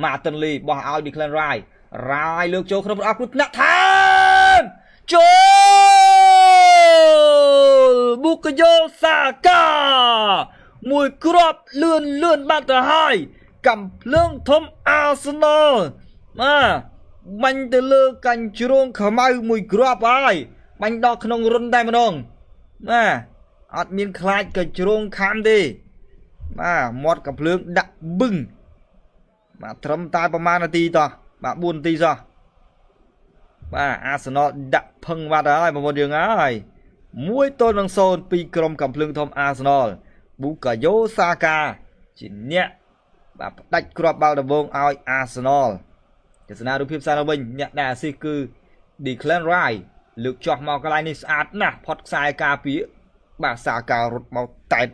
Martinelli បោះឲ្យ Declan Rice លើកចូលក្នុងប្រអប់គ្រោះថ្នាក់ថែមចូលបុកយោសាកាមួយគ្រាប់លឿនបាត់ទៅហើយកំភ្លើងធំ Arsenal បាញ់ទៅលើកាញ់ជ្រងខ្មៅមួយគ្រាប់ហើយបាញ់ដល់ក្នុងរុនតែម្ដងអត់មានខ្លាចកាញ់ជ្រងខាំទេមាត់កំភ្លើងដាក់បឹងត្រឹមតែប្រហែលនាទីតោះ4នាទីសោះArsenal ដាក់ផឹងបាត់ហើយបងប្អូនយើងហើយ1-0 ពីក្រុមកំភ្លើងធំ Arsenal ប៊ូកាយ៉ូសាកាជាអ្នកផ្ដាច់គ្រាប់បាល់ដំបូងឲ្យ Arsenal ទស្សនារូបភាពសារវិញអ្នកដែលអាស៊ីសគឺ Declan Rice លើកចោះមកកន្លែងនេះស្អាតណាស់ផុតខ្សែការពារសាការរត់មកតែត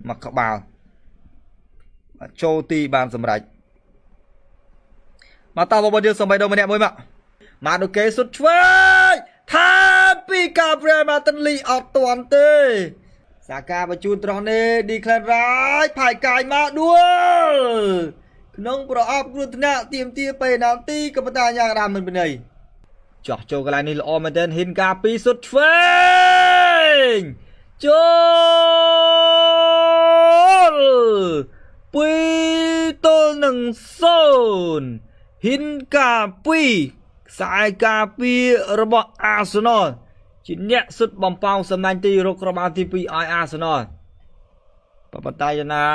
មកក្បាលចូលទីបានសម្រេចមកតើបងប្អូនយើងសំបីដូម្នាក់មួយមកដូគេសុទ្ធឆ្វេងថាពី Gabriel Martinelli អត់ទាន់ទេសាកាបញ្ជូនត្រង់នេះ Declan Rice ផាយកាយមកដួលក្នុងប្រអប់គ្រោះថ្នាក់ទាមទារពេលណាល់ទីក៏ប៉ុន្តែយ៉ាងណាមិនវិន័យចោះចូលកន្លែងនេះល្អមែនទែនហ៊ីនការពីសុទ្ធឆ្វេងចូល2-0ហ៊ីនការពីខ្សែការពាររបស់ Arsenal ជាអ្នកសុទ្ធបំផោងសំណាញ់ទីរករបស់ទី2ឲ្យ Arsenal ប៉ុន្តែយ៉ាងណា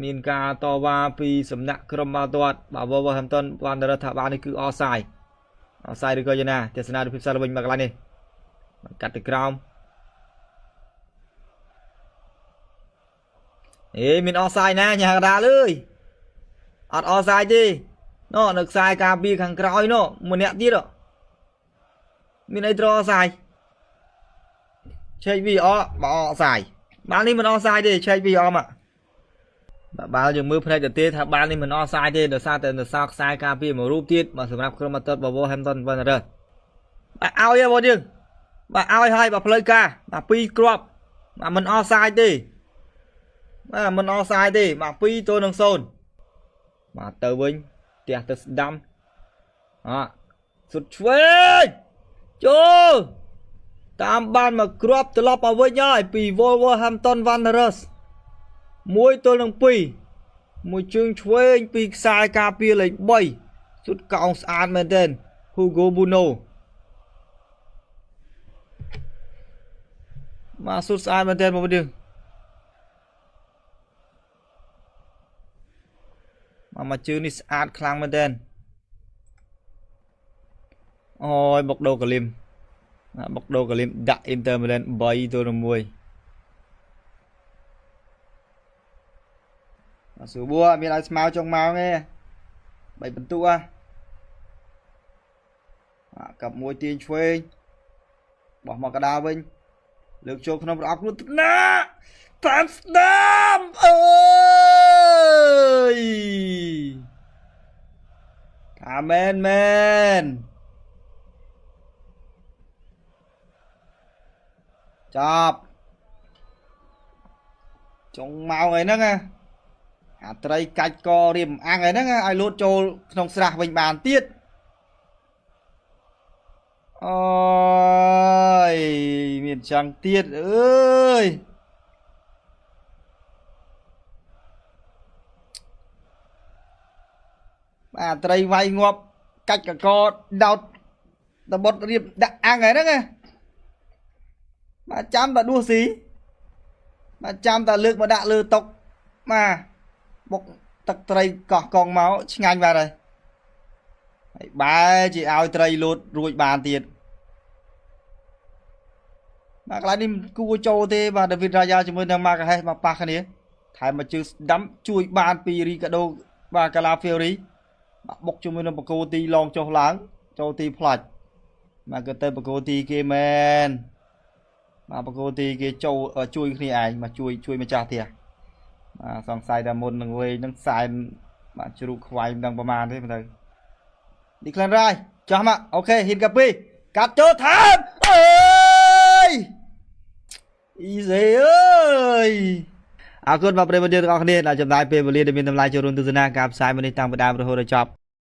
មានការតវ៉ាពីសំណាក់ក្រុមបាល់ទាត់Wolverhampton Wanderers ថាបាល់នេះគឺ offside ឬក៏យ៉ាងណាទស្សនារូបភាពសារវិញមកកន្លែងនេះកាត់ទៅក្រោមមាន offside ណាញ៉ាកដាលអើយអត់ offside ទេនៅខ្សែការពារខាងក្រោយម្នាក់ទៀតមានអីត្រូវ offside ឆែក VR បើ offside បាល់នេះមិន offside ទេឆែក VR មកបាល់យើងមើលផ្នែកទៅទេថាបាល់នេះមិន offside ទេដោយសារតែនៅសល់ខ្សែការពារមួយរូបទៀតសម្រាប់ក្រុមបាល់ទាត់ Wolverhampton Wanderers បាទឲ្យបងយើងបាទឲ្យហើយបាទផ្លូវការបាទ2គ្រាប់បាទមិន offside ទេបាទមិន offside ទេបាទ2-0បាទទៅវិញផ្ទះទៅស្ដាំសុទ្ធឆ្វេងចូលតាមបានមកគ្រាប់ត្រឡប់មកវិញហើយពី Wolverhampton Wanderers 1-2 មួយជើងឆ្វេងពីខ្សែការពារលេខ3សុទ្ធកោងស្អាតមែនទែន Hugo Bueno មកសុទ្ធស្អាតមែនទែនបងប្អូនមកជើងនេះស្អាតខ្លាំងមែនទែនអូយបុកដូកលឹមដាក់ Inter Milan 3-1សួរបួមានឲ្យស្មៅចុងម៉ោងទេ3បន្ទុកកាប់មួយទាញឆ្វេងបោះមកកដាលវិញលើកចូលក្នុងប្រអប់គ្រោះថ្នាក់តាមស្ដាំអើយថាមែនចាប់ចុងម៉ោងអីហ្នឹងអាត្រីកាច់ករៀមអាំងអីហ្នឹងឲ្យលោតចូលក្នុងស្រះវិញបានទៀតអូយមានចង់ទៀតអើយបាទត្រីវាយងាប់កាច់កកដោតតបុតរៀបដាក់អាំងហ្នឹងបាទចាំតែដួសស៊ីបាទចាំតែលើកមកដាក់លើតុបាទបុកទឹកត្រីកោះកងមកឆ្ងាញ់បាទហើយបែរជាឲ្យត្រីលោតរួចបានទៀតបាទកន្លែងនេះគួរចូលទេបាទ David Raya ជាមួយនឹង Magalhaes មកប៉ះគ្នាថែមមកជើងស្ដាំជួយបានពី Ricardo បាទ Calafiori បាទបុកជាមួយនឹងបកគោទីឡងចុះឡើងចូលទីផ្លាច់បាទក៏ទៅបកគោទីគេមែនបាទបកគោទីគេចូលជួយគ្នាឯងមកជួយម្ចាស់ផ្ទះបាទសង្ស័យថាមុននឹងវែងនឹងសែនបាទជ្រូកខ្វាយមិនដឹងប្រមាណទេមើលទៅ Declan Rice ចោះមកអូខេហ៊ីនកាពីកាត់ចូលថែមអើយអ៊ីសេអើយ អរគុណបាទប្រិយមិត្តយើងទាំងអស់គ្នាដែលចំណាយពេលវេលាដែលមានតម្លៃចូលរួមទស្សនាការផ្សាយមួយនេះតាំងពីដើមរហូតដល់ចប់